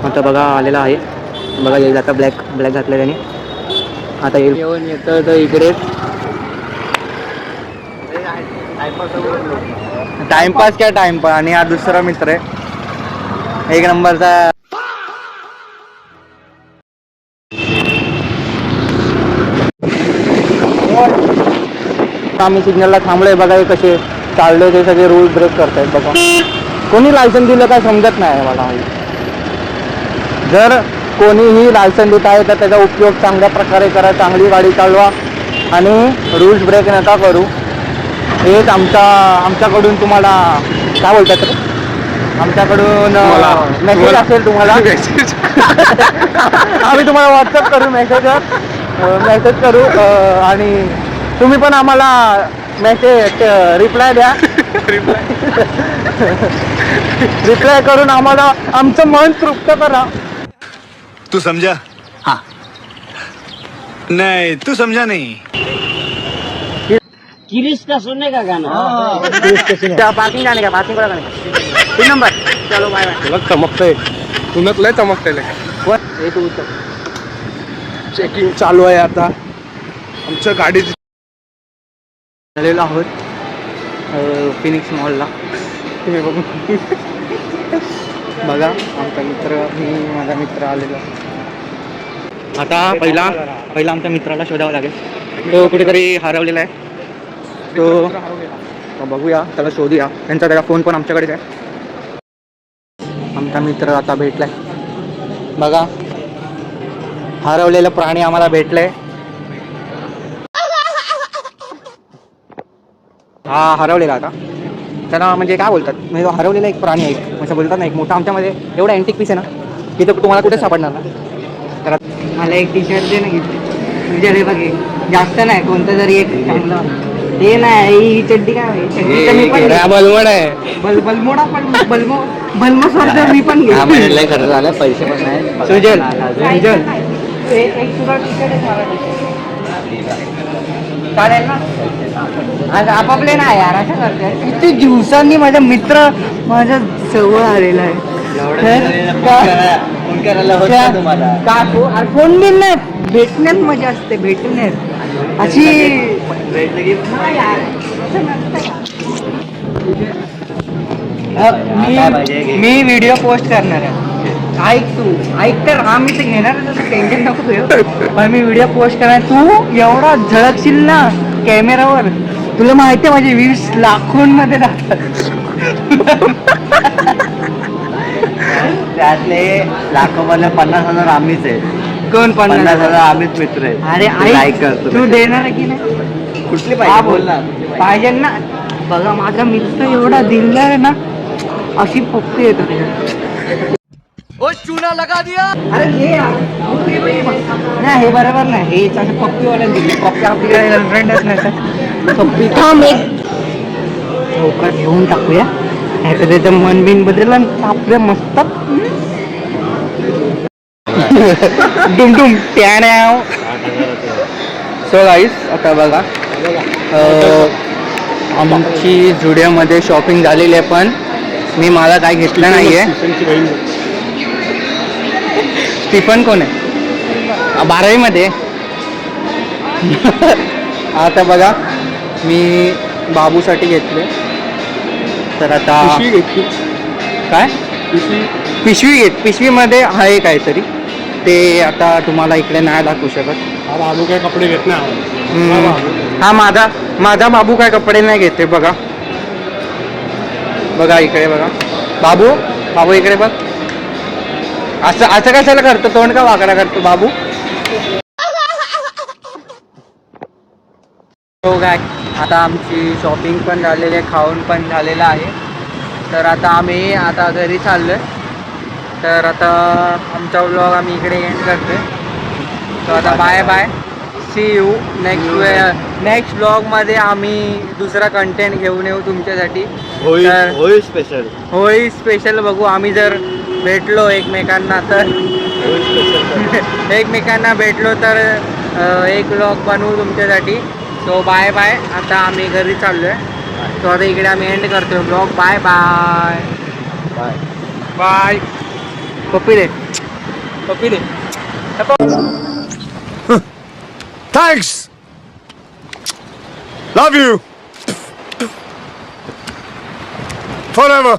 आता बघा आलेला आहे. बघा येईल आता ब्लॅक घातलं त्याने. आता येऊन येतं तर इकडे टाइमपास क्या टाइमपास. आणि हा दुसरा मित्र आहे एक नंबरचा. आम्ही सिग्नलला थांबलोय. बघा कसे चालले ते सगळे रूल ब्रेक करतायत. बघा कोणी लायसन दिलं काय समजत नाही मला. जर कोणीही लायसन देत आहे तर त्याचा उपयोग चांगल्या प्रकारे करा. चांगली गाडी चालवा आणि रूल्स ब्रेक नका करू. हेच आमच्याकडून तुम्हाला काय बोलतात रे, आमच्याकडून मेसेज असेल तुम्हाला. आम्ही तुम्हाला व्हॉट्सअप करू, मेसेज करू. आणि तुम्ही पण आम्हाला मेसेज रिप्लाय द्या. रिप्लाय करून आम्हाला आमचं मन तृप्त करा. तू समझा? हाँ. नहीं तू समझा नहीं. किरीस का सुनने का गाना. पार्किंग जाने का, पार्किंग जाने का. 3 नंबर. चलो बाय बाय. तुला चमकतंय, तुनत लय चमकतंय. हे तू चेकिंग चालू आहे आता आमच्या गाडी. आलेलो आहोत फिनिक्स मॉलला. तुम्ही बघू बघा आमचा मित्र, माझा मित्र आलेला. आता पहिला आमच्या मित्राला शोधावं लागेल. तो कुठेतरी हरवलेला आहे. तो बघूया, त्याला शोधूया. त्याचा फोन पण आमच्याकडेच आहे. आमचा मित्र आता भेटलाय. बघा हरवलेला प्राणी आम्हाला भेटलाय. हा हरवलेला आता. त्याला म्हणजे काय बोलतात, म्हणजे हरवलेला एक प्राणी आहे, असं बोलतात ना, एक मोठा आमच्यामध्ये एवढा अँटिक पीस आहे ना की तो तुम्हाला कुठे सापडणार ना. तर मला एक टी शर्ट दे ना म्हणजे हे बघे जास्त नाही, कोणतं तरी एक चांगलं. हे नाही ही चड्डी काय बलवड आहे. बलमोडा पण बलमो स्वर्ग मी पण घेतलं. खर्च झाला, पैसे पण नाही. सुजल एक सुद्धा टी शर्ट चालेल ना. आज आपापले ना यार असं करते. किती दिवसांनी माझा मित्र माझ्या जवळ आलेला आहे. फोन बिन नाही, भेटण्यात मजा असते. भेटण्यात अशी मी व्हिडिओ पोस्ट करणार आहे. ऐक तर आम्ही ते घेणार, टेन्शन नको घेऊ. पण मी व्हिडिओ पोस्ट करणार. तू एवढा झळकशील ना कॅमेरावर. तुला माहिती आहे माझे 20 लाखोंमध्ये जातात. त्यातले लाखोमधले 50,000 आम्हीच आहे. कोण 50,000 आम्हीच मित्र आहे. अरे लाईक करतो. तू देणार आहे की नाही? कुठली पाहिजे बोल ना. पाहिजे ना. बघा माझा मित्र एवढा दिलदार आहे ना, अशी पप्पी येतात. चुना लगा दिया. अरे हे नाही, हे बरोबर नाही. हे पप्पीवाला दिले. पप्पी आपली गर्लफ्रेंडच नाही. पप्पी थांब एक लवकर घेऊन टाकूया. नाही तर त्याचं मन बिन बदल आपल्या मस्त डुमडुम ट्याण्या. सो गाईस आता बघा आमची जुडिओमध्ये शॉपिंग झालेली आहे, पण मी मला काय घेतलं नाहीये. स्टीफन कोण आहे? 12वी मध्ये. आता बघा मी बाबूसाठी घेतले. तर आता काय पिशवीमध्ये आहे काहीतरी, ते आता तुम्हाला इकडे नाही दाखवू शकत. बाबू काय कपडे घेत नाही. हा माझा बाबू काय कपडे नाही घेते. बघा इकडे बघा. बाबू इकडे बघ. असं कशाला करतो, तोंड का वाकडा करतो बाबू. हो काय, आता आमची शॉपिंग पण झालेली आहे, खाऊन पण झालेलं आहे. तर आता आम्ही घरी चाललोय. तर आता आमचा व्लॉग आम्ही इकडे एंड करतोय. तर आता bye bye, see you next व्लॉगमध्ये आम्ही दुसरा कंटेंट घेऊन येऊ तुमच्यासाठी. होळी स्पेशल बघू. आम्ही जर भेटलो एकमेकांना तर एक व्लॉग बनवू तुमच्यासाठी. So bye bye. आता आम्ही घरी चाललोय. तो आता इकडे आम्ही एंड करतोय vlog. Bye bye bye bye. पप्पी दे पप्पी दे थैंक्स लव यू फॉरएवर